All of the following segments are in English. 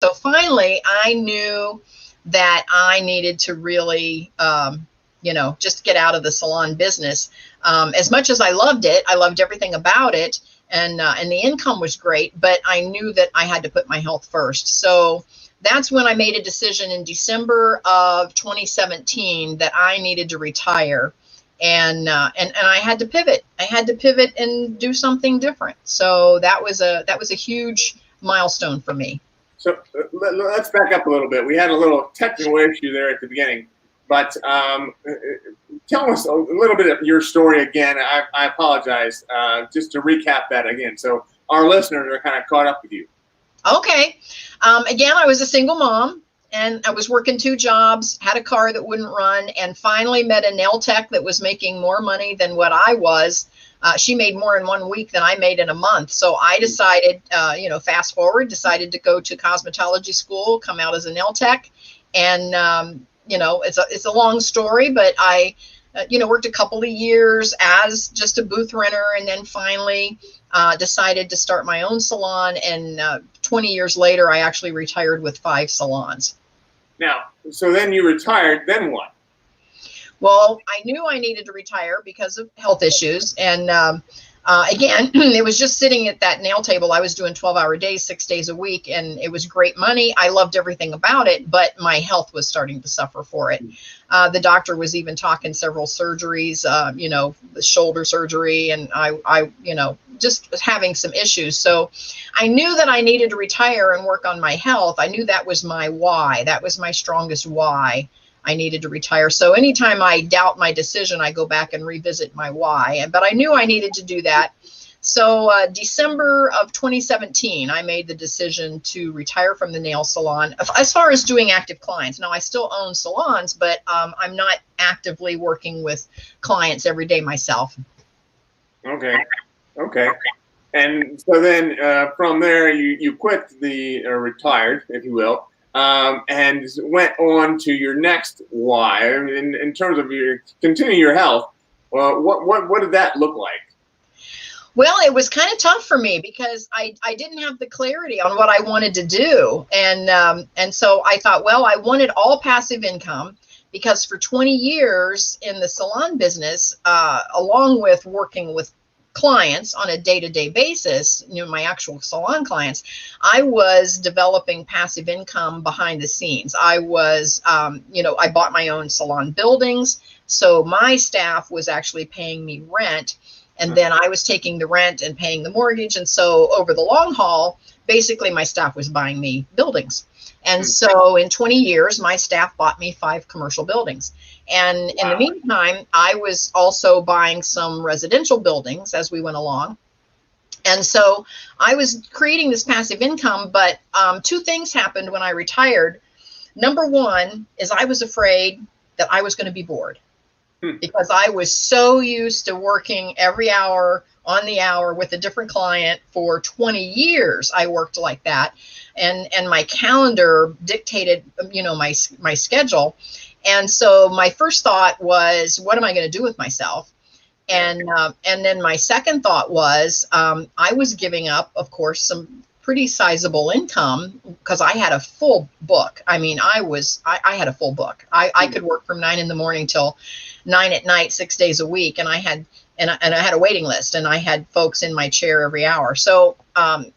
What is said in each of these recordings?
So finally, I knew that I needed to really, just get out of the salon business. As much as I loved it, I loved everything about it, and the income was great, but I knew that I had to put my health first. So that's when I made a decision in December of 2017 that I needed to retire, and I had to pivot. I had to pivot and do something different. So that was a huge milestone for me. So let's back up a little bit. We had a little technical issue there at the beginning, but tell us a little bit of your story again. I apologize. Just to recap that again, so our listeners are kind of caught up with you. Okay. Again, I was a single mom, and I was working 2 jobs, had a car that wouldn't run, and finally met a nail tech that was making more money than what I was. She made more in 1 week than I made in a month. So I decided, fast forward, decided to go to cosmetology school, come out as a nail tech. And, it's a long story, but I, worked a couple of years as just a booth renter, and then finally decided to start my own salon. And 20 years later, I actually retired with 5 salons. Now, so then you retired, then what? Well, I knew I needed to retire because of health issues. And again, it was just sitting at that nail table. I was doing 12-hour days, 6 days a week, and it was great money. I loved everything about it, but my health was starting to suffer for it. The doctor was even talking several surgeries, the shoulder surgery, and I just was having some issues. So I knew that I needed to retire and work on my health. I knew that was my why. That was my strongest why. I needed to retire. So anytime I doubt my decision, I go back and revisit my why. But I knew I needed to do that. So December of 2017, I made the decision to retire from the nail salon. As far as doing active clients, now I still own salons, but I'm not actively working with clients every day myself. Okay. And so then from there, you quit retired, if you will, and went on to your next why. In terms of continue your health, what did that look like? Well, it was kind of tough for me because I didn't have the clarity on what I wanted to do. And so I thought, well, I wanted all passive income because for 20 years in the salon business, along with working with clients on a day-to-day basis, my actual salon clients, I was developing passive income behind the scenes. I was, I bought my own salon buildings. So my staff was actually paying me rent. And then I was taking the rent and paying the mortgage. And so over the long haul, basically my staff was buying me buildings. And so in 20 years, my staff bought me 5 commercial buildings. And in the meantime, I was also buying some residential buildings as we went along. And so I was creating this passive income, but 2 things happened when I retired. Number one is I was afraid that I was going to be bored. Because I was so used to working every hour on the hour with a different client for 20 years. I worked like that, and my calendar dictated, my schedule. And so my first thought was, what am I going to do with myself? And then my second thought was, I was giving up, of course, some pretty sizable income because I had a full book. I mean, I had a full book. I could work from 9 in the morning till 9 at night, 6 days a week. And I had a waiting list, and I had folks in my chair every hour. So, and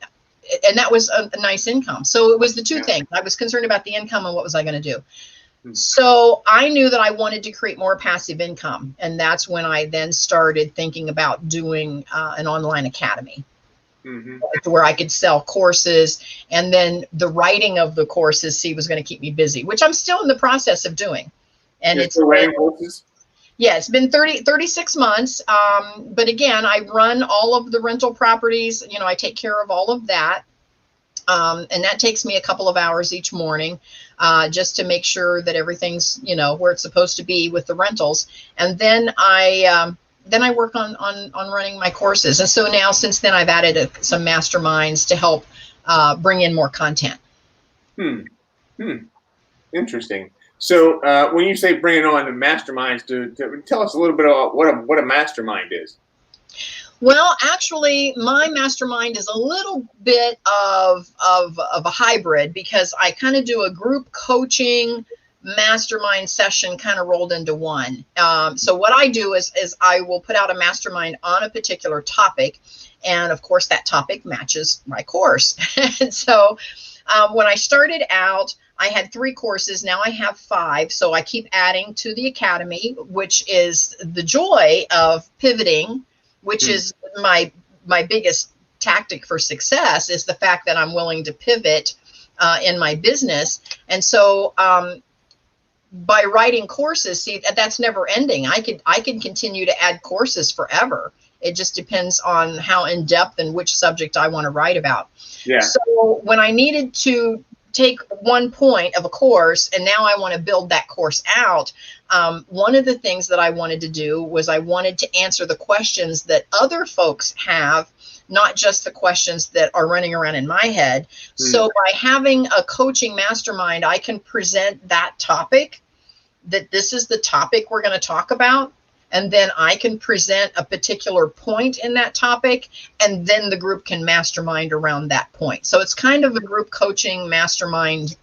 that was a nice income. So it was the 2 things. I was concerned about the income and what was I going to do. So I knew that I wanted to create more passive income. And that's when I then started thinking about doing an online academy. Where I could sell courses, and then the writing of the courses was going to keep me busy, which I'm still in the process of doing. And it's writing courses. Yeah, it's been 36 months. But again, I run all of the rental properties. I take care of all of that. And that takes me a couple of hours each morning, just to make sure that everything's, where it's supposed to be with the rentals. And then I work on running my courses. And so now, since then, I've added some masterminds to help bring in more content. Interesting. So when you say bringing on the masterminds, to tell us a little bit about what a mastermind is. Well, actually, my mastermind is a little bit of a hybrid because I kind of do a group coaching mastermind session kind of rolled into one. So what I do is I will put out a mastermind on a particular topic. And of course, that topic matches my course. And so when I started out, I had 3 courses. Now I have 5. So I keep adding to the academy, which is the joy of pivoting, which is my biggest tactic for success, is the fact that I'm willing to pivot in my business. And so by writing courses, see, that's never ending. I can continue to add courses forever. It just depends on how in depth and which subject I want to write about. Yeah. So when I needed to take one point of a course and now I want to build that course out, one of the things that I wanted to do was I wanted to answer the questions that other folks have, not just the questions that are running around in my head. So by having a coaching mastermind, I can present that topic, that this is the topic we're going to talk about. And then I can present a particular point in that topic, and then the group can mastermind around that point. So it's kind of a group coaching mastermind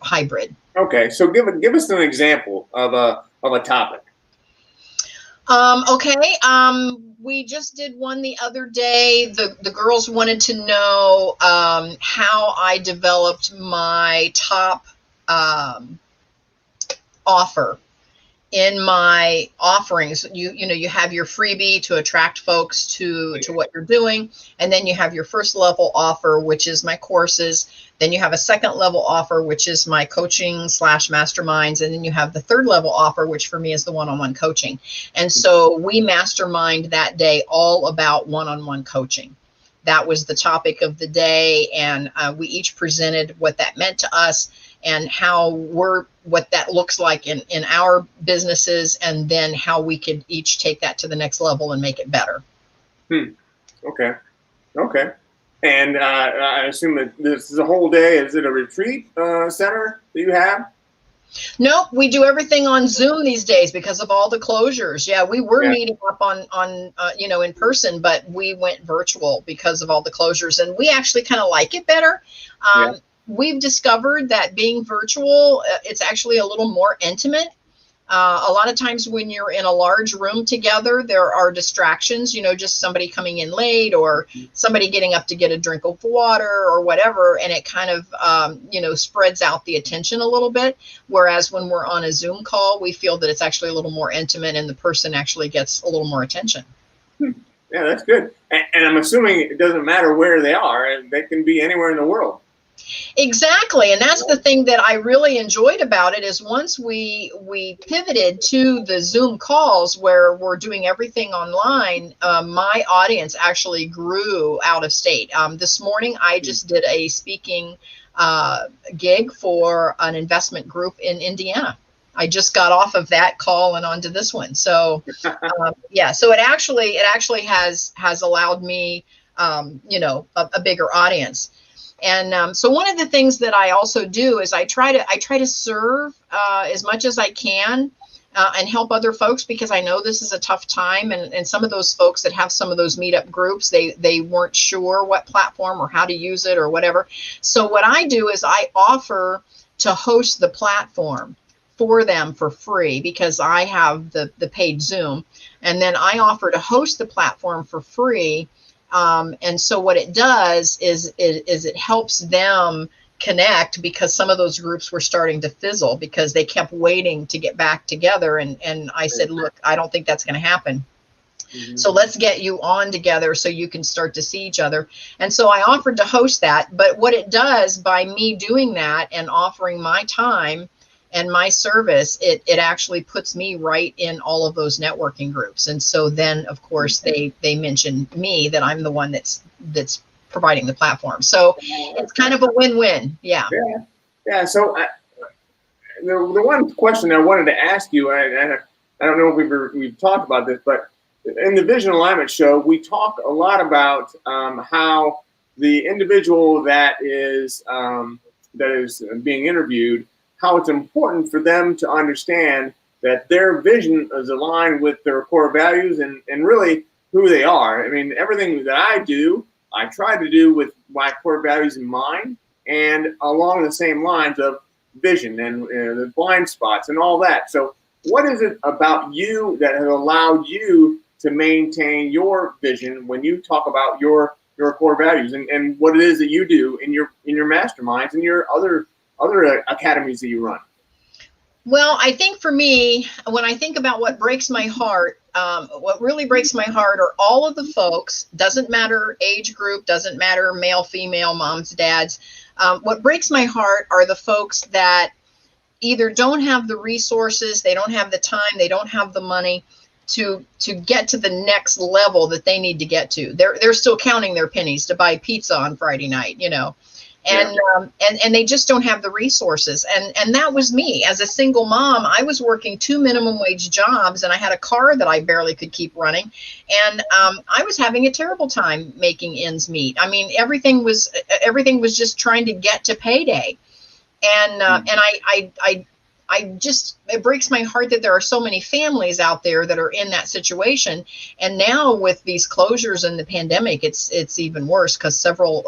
hybrid. Okay, so give us an example of a topic. Okay. We just did one the other day. The girls wanted to know how I developed my top offer. In my offerings, you have your freebie to attract folks to what you're doing, and then you have your first level offer, which is my courses. Then you have a second level offer, which is my coaching / masterminds, and then you have the third level offer, which for me is the one-on-one coaching. And so we mastermind that day all about one-on-one coaching. That was the topic of the day, and we each presented what that meant to us and what that looks like in our businesses, and then how we could each take that to the next level and make it better. Okay. And I assume that this is a whole day. Is it a retreat center that you have? Nope, we do everything on Zoom these days because of all the closures. Yeah, we were meeting up on in person, but we went virtual because of all the closures, and we actually kind of like it better. We've discovered that being virtual, it's actually a little more intimate. A lot of times when you're in a large room together, there are distractions, just somebody coming in late or somebody getting up to get a drink of water or whatever. And it kind of, spreads out the attention a little bit. Whereas when we're on a Zoom call, we feel that it's actually a little more intimate and the person actually gets a little more attention. Yeah, that's good. And I'm assuming it doesn't matter where they are. They can be anywhere in the world. Exactly. And that's the thing that I really enjoyed about it, is once we pivoted to the Zoom calls where we're doing everything online, my audience actually grew out of state. This morning, I just did a speaking gig for an investment group in Indiana. I just got off of that call and onto this one. So, so it actually has allowed me, a bigger audience. And so one of the things that I also do is I try to serve as much as I can and help other folks, because I know this is a tough time. And some of those folks that have some of those meetup groups, they weren't sure what platform or how to use it or whatever. So what I do is I offer to host the platform for them for free, because I have the paid Zoom. And then I offer to host the platform for free. And so what it does is it helps them connect, because some of those groups were starting to fizzle because they kept waiting to get back together. And I said, look, I don't think that's going to happen. So let's get you on together so you can start to see each other. And so I offered to host that. But what it does by me doing that and offering my time and my service, it actually puts me right in all of those networking groups. And so then, of course, they mention me, that I'm the one that's providing the platform. So it's kind of a win-win. Yeah. So the one question I wanted to ask you, I don't know if we've talked about this, but in the Vision Alignment Show, we talk a lot about how the individual that is being interviewed, how it's important for them to understand that their vision is aligned with their core values, and really who they are. I mean, everything that I do, I try to do with my core values in mind and along the same lines of vision and the blind spots and all that. So what is it about you that has allowed you to maintain your vision when you talk about your core values and what it is that you do in your masterminds and your other academies that you run? Well, I think for me, when I think about what breaks my heart, what really breaks my heart are all of the folks, doesn't matter age group, doesn't matter male, female, moms, dads. What breaks my heart are the folks that either don't have the resources, they don't have the time, they don't have the money to get to the next level that they need to get to. They're still counting their pennies to buy pizza on Friday night, you know. And, and they just don't have the resources. And that was me as a single mom. I was working 2 minimum wage jobs and I had a car that I barely could keep running. And I was having a terrible time making ends meet. I mean, everything was just trying to get to payday. And I just, it breaks my heart that there are so many families out there that are in that situation. And now with these closures and the pandemic, it's even worse because several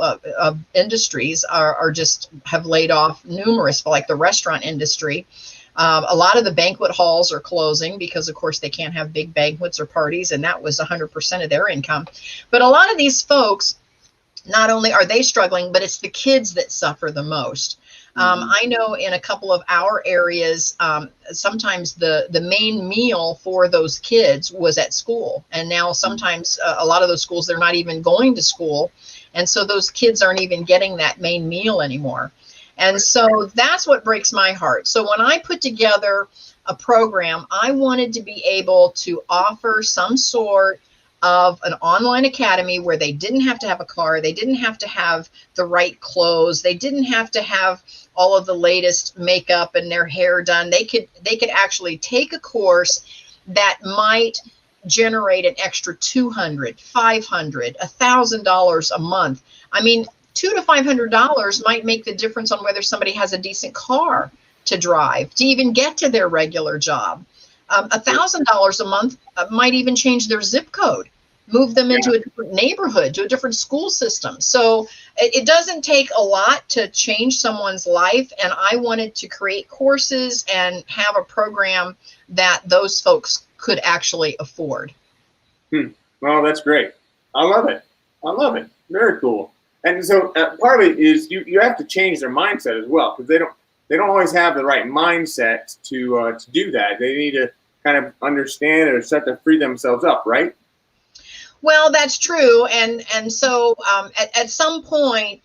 industries are just have laid off numerous, like the restaurant industry. A lot of the banquet halls are closing because, of course, they can't have big banquets or parties, and that was 100% of their income. But a lot of these folks, not only are they struggling, but it's the kids that suffer the most. I know in a couple of our areas, sometimes the main meal for those kids was at school. And now sometimes a lot of those schools, they're not even going to school. And so those kids aren't even getting that main meal anymore. And so that's what breaks my heart. So when I put together a program, I wanted to be able to offer some sort of an online academy where they didn't have to have a car, they didn't have to have the right clothes, they didn't have to have all of the latest makeup and their hair done. They could actually take a course that might generate an extra $200, $500, $1,000 a month. I mean, $200 to $500 might make the difference on whether somebody has a decent car to drive to even get to their regular job. $1,000 a month might even change their zip code, move them into a different neighborhood, to a different school system. So it doesn't take a lot to change someone's life. And I wanted to create courses and have a program that those folks could actually afford. Well, that's great. I love it. I love it. Very cool. And so part of it is you have to change their mindset as well, because they don't always have the right mindset to do that. They need to kind of understand or start to free themselves up, right? Well, that's true. And so at some point,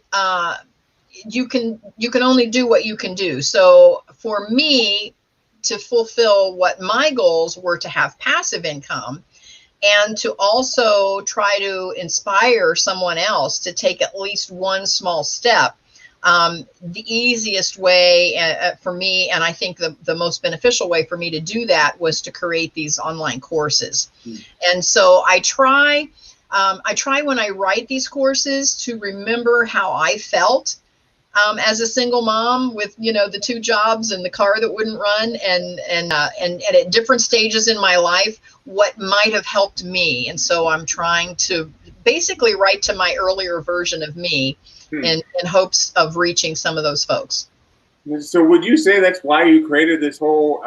you can only do what you can do. So for me to fulfill what my goals were, to have passive income and to also try to inspire someone else to take at least one small step, the easiest way for me, and I think the most beneficial way for me to do that, was to create these online courses. And so I try when I write these courses to remember how I felt as a single mom with, the 2 jobs and the car that wouldn't run, and at different stages in my life, what might have helped me. And so I'm trying to basically write to my earlier version of me in hopes of reaching some of those folks. So would you say that's why you created this whole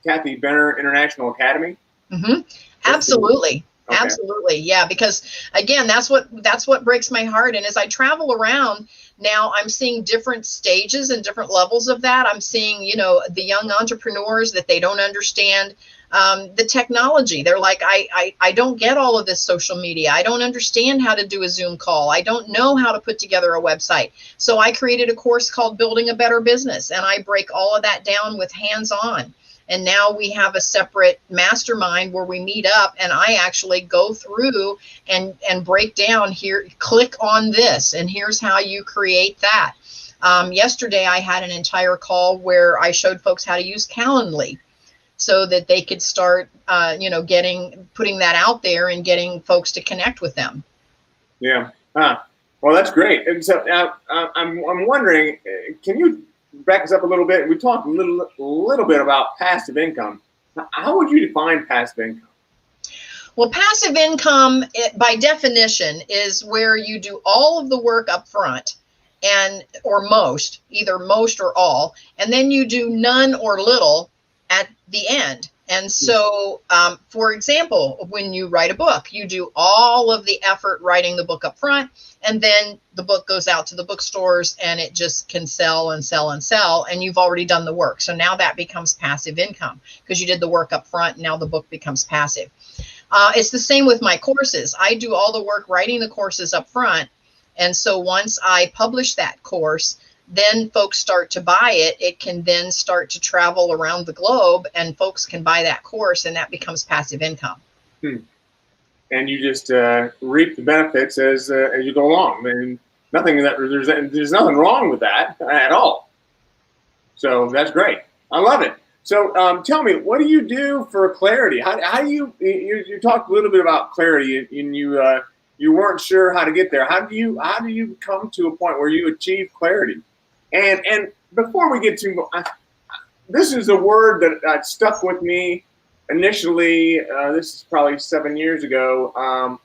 Kathy Benner International Academy? Mm-hmm. Absolutely. Okay. Absolutely. Yeah. Because again, that's what breaks my heart. And as I travel around now, I'm seeing different stages and different levels of that. I'm seeing, the young entrepreneurs that they don't understand the technology. They're like, I don't get all of this social media. I don't understand how to do a Zoom call. I don't know how to put together a website. So I created a course called Building a Better Business, and I break all of that down with hands-on. And now we have a separate mastermind where we meet up, and I actually go through and break down, here, click on this, and here's how you create that. Yesterday, I had an entire call where I showed folks how to use Calendly so that they could start, putting that out there and getting folks to connect with them. Yeah. Well, that's great. And so I'm wondering, can you back us up a little bit? We talked a little bit about passive income. How would you define passive income? Well, passive income, by definition, is where you do all of the work up front, or most, either most or all, and then you do none or little at the end. And so, for example, when you write a book, you do all of the effort writing the book up front, and then the book goes out to the bookstores and it just can sell and sell and sell, and you've already done the work. So now that becomes passive income because you did the work up front, and now the book becomes passive. It's the same with my courses. I do all the work writing the courses up front. And so once I publish that course, then folks start to buy it. It can then start to travel around the globe, and folks can buy that course, and that becomes passive income. And you just reap the benefits as you go along. I mean, there's nothing wrong with that at all. So that's great. I love it. So tell me, what do you do for clarity? How do you talked a little bit about clarity, and you weren't sure how to get there. How do you come to a point where you achieve clarity? And before we get to, this is a word that stuck with me initially. This is probably 7 years ago.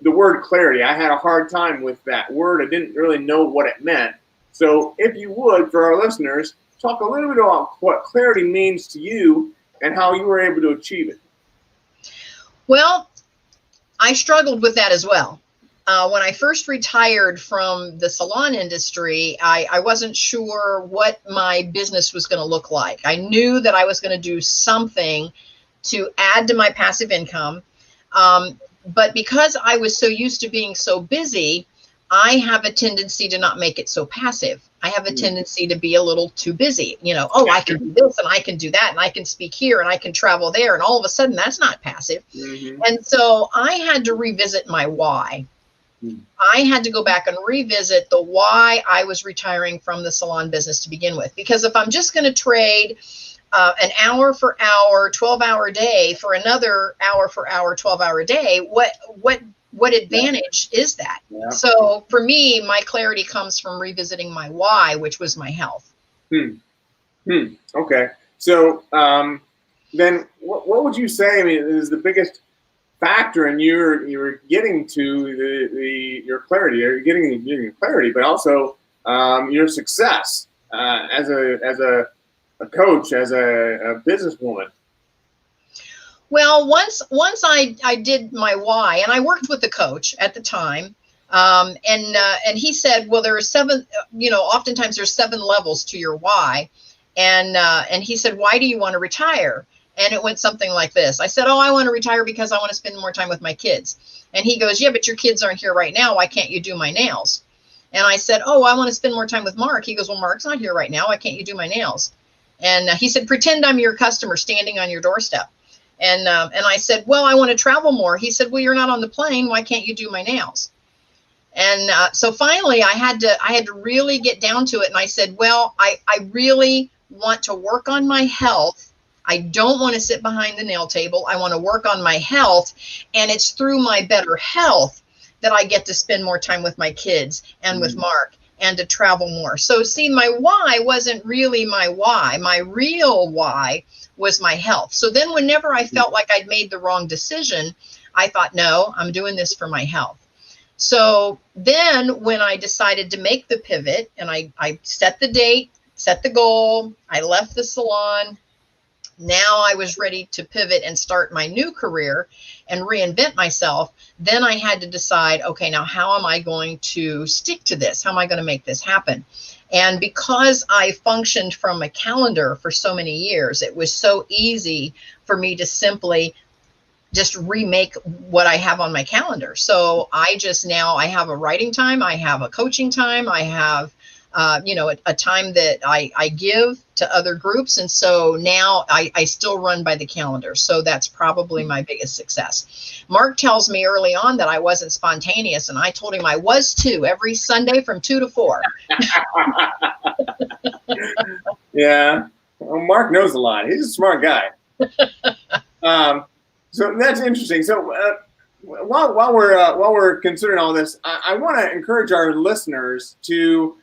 The word clarity. I had a hard time with that word. I didn't really know what it meant. So if you would, for our listeners, talk a little bit about what clarity means to you and how you were able to achieve it. Well, I struggled with that as well. When I first retired from the salon industry, I wasn't sure what my business was going to look like. I knew that I was going to do something to add to my passive income. But because I was so used to being so busy, I have a tendency to not make it so passive. I have a tendency to be a little too busy. I can do this and I can do that and I can speak here and I can travel there. And all of a sudden that's not passive. And so I had to revisit my why. I had to go back and revisit the why I was retiring from the salon business to begin with. Because if I'm just going to trade an hour for hour, 12-hour day for another hour for hour, 12-hour day, what advantage is that? Yeah. So for me, my clarity comes from revisiting my why, which was my health. Okay. So then what would you say, is the biggest factor in you're getting to your clarity? You're getting clarity, but also your success as a coach, as a businesswoman. Well, once I did my why, and I worked with the coach at the time, and he said, well, there are 7, oftentimes there's 7 levels to your why, and he said, why do you want to retire? And it went something like this. I said, oh, I want to retire because I want to spend more time with my kids. And he goes, yeah, but your kids aren't here right now. Why can't you do my nails? And I said, oh, I want to spend more time with Mark. He goes, well, Mark's not here right now. Why can't you do my nails? And he said, pretend I'm your customer standing on your doorstep. And I said, well, I want to travel more. He said, well, you're not on the plane. Why can't you do my nails? And so finally, I had to really get down to it. And I said, well, I really want to work on my health. I don't want to sit behind the nail table. I want to work on my health. And it's through my better health that I get to spend more time with my kids and with Mark and to travel more. So see, my why wasn't really my why. My real why was my health. So then whenever I felt like I'd made the wrong decision, I thought, no, I'm doing this for my health. So then when I decided to make the pivot and I set the date, set the goal, I left the salon. Now I was ready to pivot and start my new career and reinvent myself. Then I had to decide, okay, now how am I going to stick to this? How am I going to make this happen? And because I functioned from a calendar for so many years, it was so easy for me to simply just remake what I have on my calendar. So I have a writing time, I have a coaching time, I have a time that I give to other groups. And so now I still run by the calendar. So that's probably my biggest success. Mark tells me early on that I wasn't spontaneous. And I told him I was too, every Sunday from 2 to 4. Yeah. Well, Mark knows a lot. He's a smart guy. So that's interesting. So while we're considering all this, I want to encourage our listeners to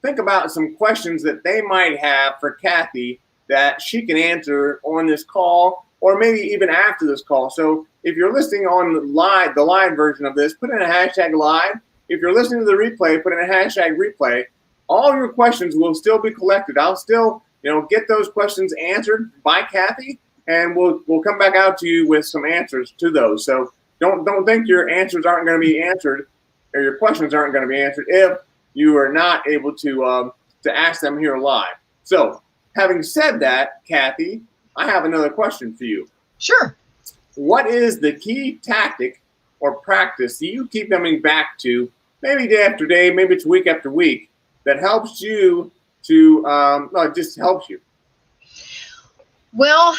think about some questions that they might have for Kathy that she can answer on this call, or maybe even after this call. So if you're listening on the live version of this, put in a hashtag live. If you're listening to the replay, put in a hashtag replay. All your questions will still be collected. I'll still, get those questions answered by Kathy, and we'll come back out to you with some answers to those. So don't think your answers aren't going to be answered, or your questions aren't going to be answered if you are not able to ask them here live. So, having said that, Kathy, I have another question for you. Sure. What is the key tactic or practice that you keep coming back to, maybe day after day, maybe it's week after week, that helps you to just helps you? Well,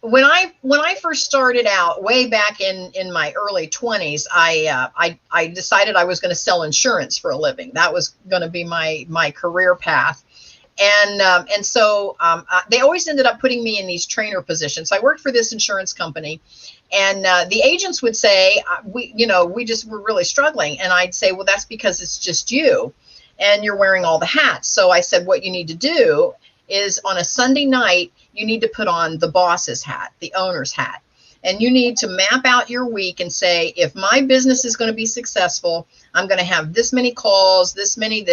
when I first started out, way back in my early 20s, I decided I was going to sell insurance for a living. That was going to be my career path. And so they always ended up putting me in these trainer positions. So I worked for this insurance company, and the agents would say, we just were really struggling. And I'd say, well, that's because it's just you and you're wearing all the hats. So I said, what you need to do is on a Sunday night, you need to put on the boss's hat, the owner's hat. And you need to map out your week and say, if my business is going to be successful, I'm going to have this many calls, this many of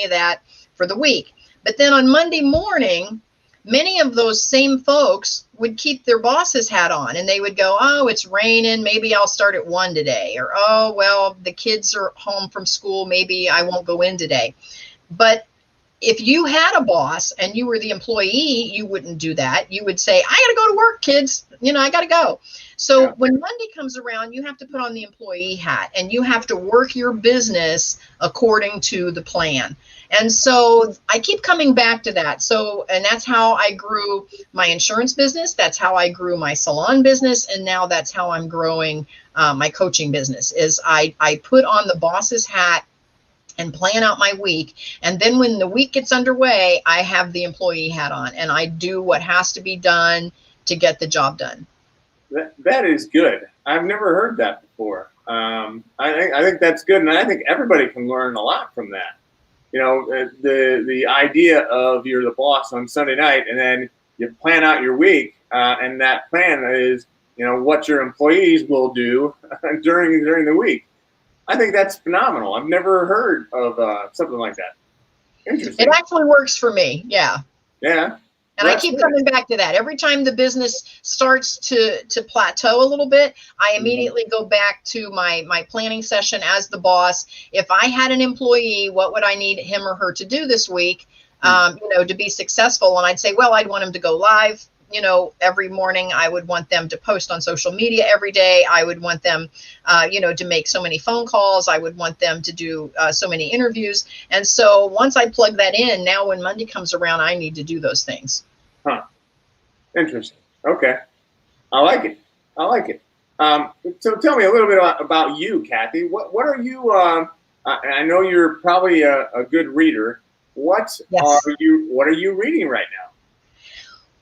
that for the week. But then on Monday morning, many of those same folks would keep their boss's hat on, and they would go, oh, it's raining, maybe I'll start at 1 today. Or, oh, well, the kids are home from school, maybe I won't go in today. But if you had a boss and you were the employee, you wouldn't do that. You would say, I got to go to work, kids. I got to go. So when Monday comes around, you have to put on the employee hat, and you have to work your business according to the plan. And so I keep coming back to that. And that's how I grew my insurance business. That's how I grew my salon business. And now that's how I'm growing my coaching business, is I put on the boss's hat and plan out my week. And then when the week gets underway, I have the employee hat on, and I do what has to be done to get the job done. That is good. I've never heard that before. I think that's good. And I think everybody can learn a lot from that. The idea of you're the boss on Sunday night, and then you plan out your week, and that plan is, what your employees will do during the week. I think that's phenomenal. I've never heard of something like that. Interesting. It actually works for me. Yeah. Yeah. And I keep coming back to that. Every time the business starts to plateau a little bit, I immediately go back to my planning session as the boss. If I had an employee, what would I need him or her to do this week, to be successful? And I'd say, well, I'd want him to go live, every morning. I would want them to post on social media every day. I would want them, to make so many phone calls. I would want them to do so many interviews. And so once I plug that in, now when Monday comes around, I need to do those things. Huh. Interesting. Okay. I like it. So tell me a little bit about you, Kathy. What are you, I know you're probably a good reader. What are you reading right now?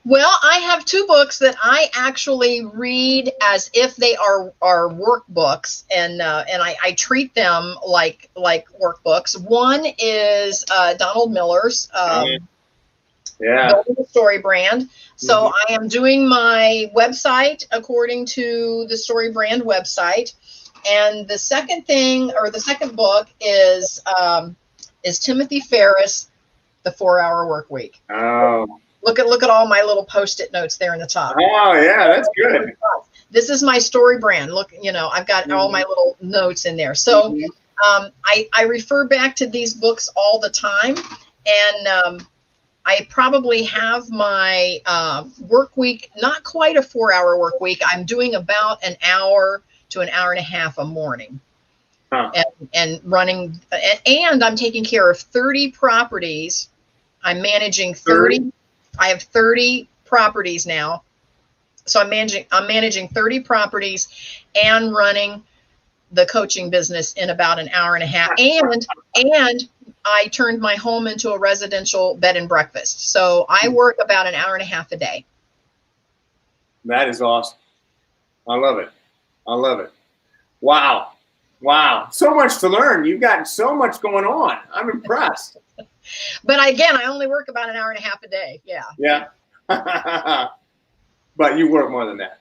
Well, I have 2 books that I actually read as if they are workbooks, and I treat them like workbooks. One is Donald Miller's Building the Story Brand. So I am doing my website according to the Story Brand website. And the second book is Timothy Ferriss, The 4-Hour Work Week. Oh. Look at all my little Post-it notes there in the top. Oh, yeah, that's good. This is my Story Brand. Look, I've got all my little notes in there. So I refer back to these books all the time. And I probably have my work week, not quite a 4-hour work week. I'm doing about an hour to an hour and a half a morning. And running. And I'm taking care of 30 properties. I'm managing 30. I have 30 properties now. So I'm managing 30 properties and running the coaching business in about an hour and a half. And I turned my home into a residential bed and breakfast. So I work about an hour and a half a day. That is awesome. I love it. Wow. So much to learn. You've got so much going on. I'm impressed. But again, I only work about an hour and a half a day. Yeah. Yeah. But you work more than that.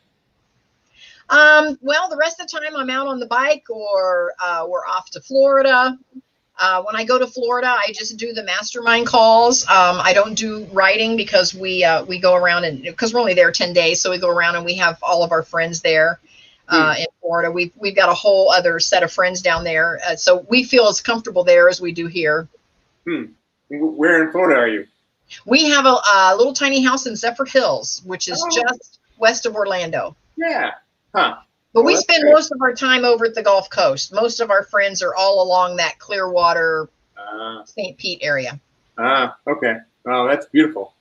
Well, the rest of the time I'm out on the bike, or we're off to Florida. When I go to Florida, I just do the mastermind calls. I don't do writing because we go around, and because we're only there 10 days, so we go around and we have all of our friends there in Florida. We've got a whole other set of friends down there, so we feel as comfortable there as we do here. Where in Florida are you? We have a little tiny house in Zephyr Hills, which is just west of Orlando. Yeah. Huh. But we spend most of our time over at the Gulf Coast. Most of our friends are all along that Clearwater, St. Pete area. Okay. Oh, that's beautiful.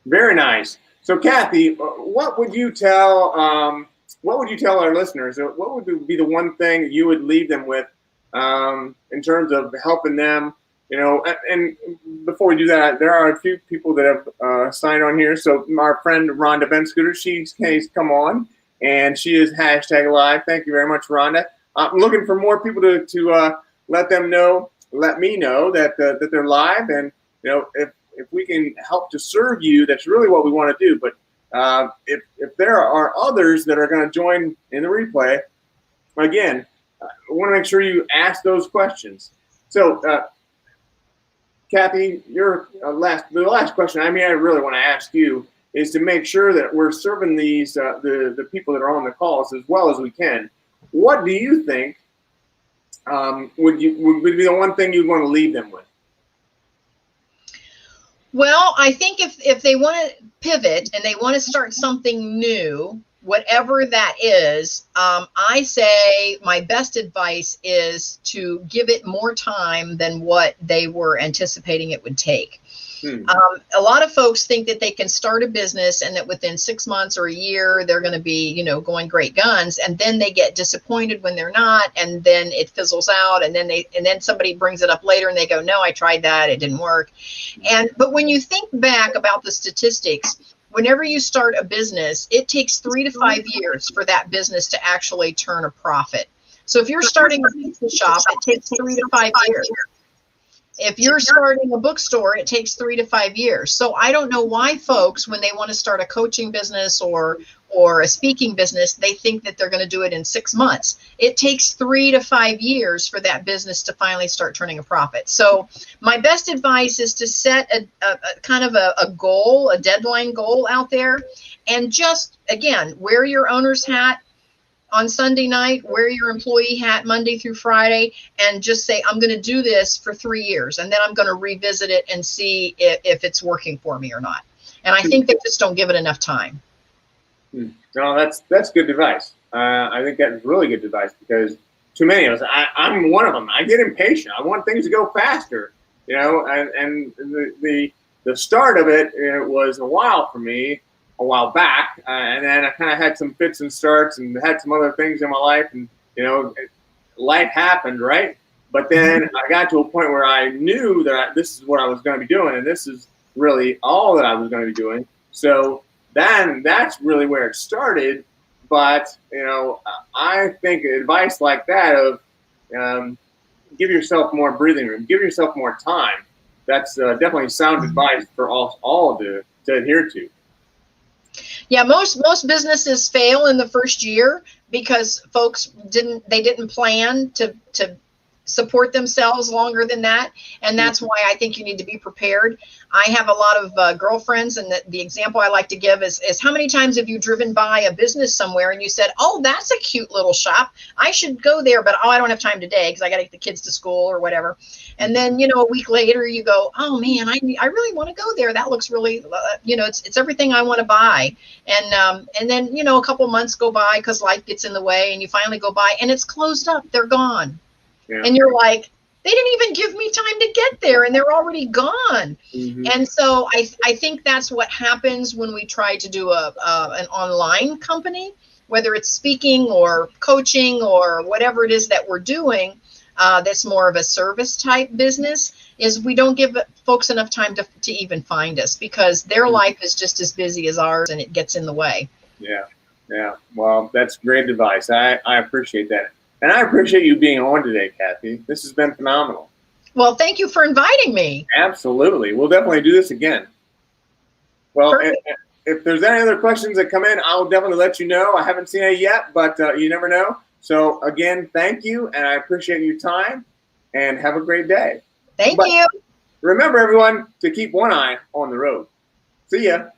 Very nice. So, Kathy, what would you tell our listeners? What would be the one thing you would leave them with in terms of helping them? You know, and before we do that, there are a few people that have signed on here. So, our friend Rhonda Benscooter, she's come on. And she is #live. Thank you very much, Rhonda. I'm looking for more people to let me know that they're live. And you know, if we can help to serve you, that's really what we want to do. But if there are others that are going to join in the replay, again, I want to make sure you ask those questions. So, Kathy, the last question I really want to ask you is to make sure that we're serving these the people that are on the calls as well as we can. What do you think would be the one thing you'd want to leave them with? Well, I think if they want to pivot and they want to start something new, whatever that is, I say my best advice is to give it more time than what they were anticipating it would take. A lot of folks think that they can start a business and that within 6 months or a year, they're going to be, you know, going great guns. And then they get disappointed when they're not. And then it fizzles out. And then somebody brings it up later and they go, no, I tried that. It didn't work. But when you think back about the statistics, whenever you start a business, it takes 3 to 5 years for that business to actually turn a profit. So if you're starting a pizza shop, it takes 3 to 5 years. If you're starting a bookstore, it takes 3 to 5 years. So I don't know why folks, when they want to start a coaching business or a speaking business, they think that they're going to do it in 6 months. It takes 3 to 5 years for that business to finally start turning a profit. So my best advice is to set a kind of a goal, a deadline goal out there, and just, again, wear your owner's hat on Sunday night, wear your employee hat Monday through Friday, and just say, I'm going to do this for 3 years, and then I'm going to revisit it and see if it's working for me or not. And I think they just don't give it enough time. No, that's good advice. I think that's really good advice, because too many of us, I'm one of them. I get impatient. I want things to go faster, you know, and the start of it was a while back, and then I kind of had some fits and starts and had some other things in my life, and you know, life happened, right? But then I got to a point where I knew that this is what I was going to be doing, and this is really all that I was going to be doing. So then that's really where it started. But you know, I think advice like that of give yourself more breathing room, give yourself more time. That's definitely sound advice for all to adhere to. Yeah, most businesses fail in the first year because folks didn't plan to support themselves longer than that. And that's why I think you need to be prepared. I have a lot of girlfriends, and the example I like to give is how many times have you driven by a business somewhere and you said, oh, that's a cute little shop, I should go there, but I don't have time today because I got to get the kids to school or whatever. And then, you know, a week later you go, oh man, I really want to go there. That looks really, you know, it's everything I want to buy. And then, you know, a couple months go by because life gets in the way, and you finally go by and it's closed up. They're gone. Yeah. And you're like, they didn't even give me time to get there, and they're already gone. And so I think that's what happens when we try to do an online company, whether it's speaking or coaching or whatever it is that we're doing. That's more of a service type business, is we don't give folks enough time to even find us, because their life is just as busy as ours, and it gets in the way. Yeah. Well, that's great advice. I appreciate that. And I appreciate you being on today, Kathy. This has been phenomenal. Well, thank you for inviting me. Absolutely. We'll definitely do this again. Well, if there's any other questions that come in, I'll definitely let you know. I haven't seen it yet, but you never know. So again, thank you, and I appreciate your time, and have a great day. Thank you. Remember, everyone, to keep one eye on the road. See ya.